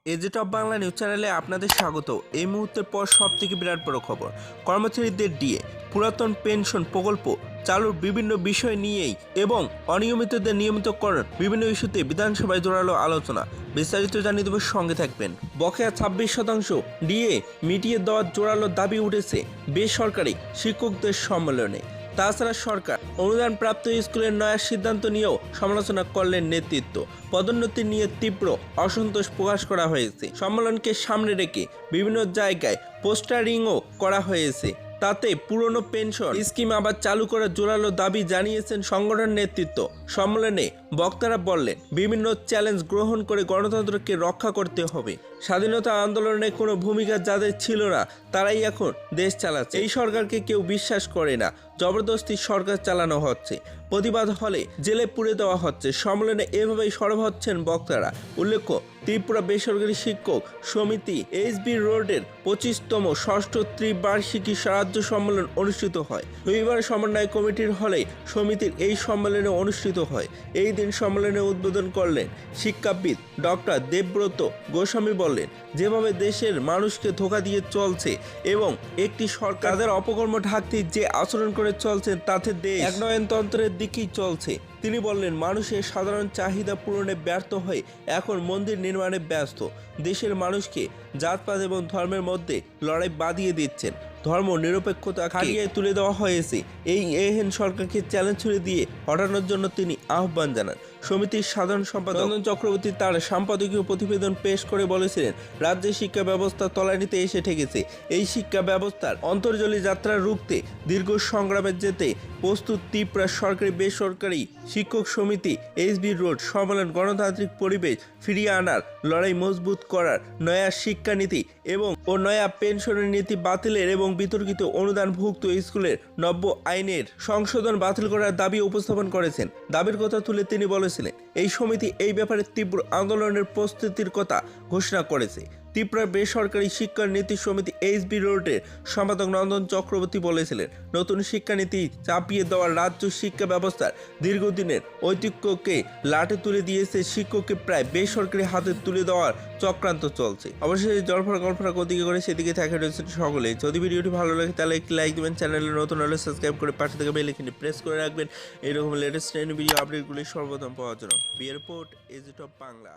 এজে top Bangla news চ্যানেলে আপনাদের স্বাগত। এই মুহূর্তের পর সবথেকে বিরাট বড় খবর, কর্মচারীদের ডিএ, পুরাতন পেনশন প্রকল্প চালুর বিভিন্ন বিষয় নিয়েই এবং অনিয়মিতদের নিয়মিতকরণ বিভিন্ন ইস্যুতে বিধানসভায় জোরালো আলোচনা। বিস্তারিত জানিয়ে দেব, সঙ্গে থাকবেন। বকেয়া 26% ডিএ মিটিয়ে দেওয়ার জোরালো দাবি উঠেছে বেসরকারি শিক্ষকদের সম্মেলনে। তাছাড়া সরকার অনুদানপ্রাপ্ত স্কুলের নয়া সিদ্ধান্ত নিয়েও সমালোচনা করলেন নেতৃত্ব। পদোন্নতি নিয়ে তীব্র অসন্তোষ প্রকাশ করা হয়েছে। সম্মেলনকে সামনে রেখে বিভিন্ন জায়গায় পোস্টারিংও করা হয়েছে। তাতে পুরনো পেনশন স্কিম আবার চালু করার জোরালো দাবি জানিয়েছেন সংগঠন নেতৃত্ব। সম্মেলনে বক্তারা বললেন, বিভিন্ন চ্যালেঞ্জ গ্রহণ করে গণতন্ত্রকে রক্ষা করতে হবে। স্বাধীনতা আন্দোলনে কোনো ভূমিকা যাদের ছিল না তারাই এখন দেশ চালাচ্ছে। এই সরকারকে কেউ বিশ্বাস করে না, জবরদস্তি সরকার চালানো হচ্ছে। প্রতিবাদ হলে জেলে পুড়ে দেওয়া হচ্ছে। সম্মেলনে এভাবেই সরব হচ্ছেন বক্তারা। উল্লেখ্য, ত্রিপুরা বেসরকারি শিক্ষক সমিতি এইচবি রোডের 25তম ষষ্ঠ ত্রিবার্ষিকী রাজ্য সম্মেলন অনুষ্ঠিত হয়। রবিবার সমন্বয় কমিটির হলে সমিতির এই সম্মেলনে অনুষ্ঠিত হয়। এই দিন সম্মেলনে উদ্বোধন করলেন শিক্ষাবিদ ডক্টর দেবব্রত গোস্বামী। বললেন, যেভাবে দেশের মানুষকে ধোঁকা দিয়ে চলছে এবং একটি সরকার তাদের অপকর্ম ঢাকতে যে আচরণ করে চলছেন তাতে দেশ একনয়নতন্ত্রের দিকেই চলছে। তিনি বললেন, মানুষের সাধারণ চাহিদা পূরণে ব্যর্থ হয়ে এখন মন্দির নির্মাণে ব্যস্ত। দেশের মানুষকে জাতপাত এবং ধর্মের মধ্যে লড়াই বাঁধিয়ে দিচ্ছেন। ধর্ম নিরপেক্ষতা খাটিয়ে তুলে দেওয়া হয়েছে। এই এহেন সরকারকে চ্যালেঞ্জ ছুড়ে দিয়ে হটানোর জন্য তিনি আহ্বান জানান। সমিতির সাধারণ সম্পাদক নন্দন চক্রবর্তী তার সম্পাদকীয় প্রতিবেদন পেশ করে বলেছিলেন, রাজ্যের শিক্ষা ব্যবস্থা তলানিতে এসে ঠেকেছে। এই শিক্ষা ব্যবস্থার অন্তর্জলী যাত্রা রুখতে দীর্ঘ সংগ্রামে যেতে প্রস্তুত ত্রিপুরা সরকারি বেসরকারি শিক্ষক সমিতি এইচবি রোড সম্মেলন। গণতান্ত্রিক পরিবেশ ফিরিয়ে আনার লড়াই মজবুত করার, নয়া শিক্ষানীতি এবং নয়া পেনশনের নীতি বাতিলের এবং বিতর্কিত অনুদানভুক্ত স্কুলের নব্য আইনের সংশোধন বাতিল করার দাবি উপস্থাপন করেছেন। দাবির কথা তুলে তিনি বলেছিলেন, এই সমিতি এই ব্যাপারে তীব্র আন্দোলনের প্রস্তুতির কথা ঘোষণা করেছে। ত্রিপুরা বেসরকারি শিক্ষা নীতি সমিতি এইচবি রোডের সম্পাদক নন্দন চক্রবর্তী বলেছিলেন, নতুন শিক্ষানীতি চাপিয়ে দেওয়ার রাজ্য শিক্ষা ব্যবস্থার দীর্ঘদিনের ঐতিহ্যকে লাটে তুলে দিয়েছে। শিক্ষককে প্রায় বেসরকারি হাতে তুলে দেওয়ার চক্রান্ত চলছে। অবশ্যই জলফার গল্পটা কোদিকে করে সেদিকে থাকে রয়েছেন সকলে। যদি ভিডিওটি ভালো লাগে তাহলে একটি লাইক দেবেন, চ্যানেলে নতুন হলে সাবস্ক্রাইব করে পাশে থেকে বেল আইকনটি প্রেস করে রাখবেন এরকম লেটেস্ট ভিডিও আপডেটগুলি সর্বপ্রথম পাওয়ার জন্য। বিয়ের রিপোর্ট, এজে টপ বাংলা।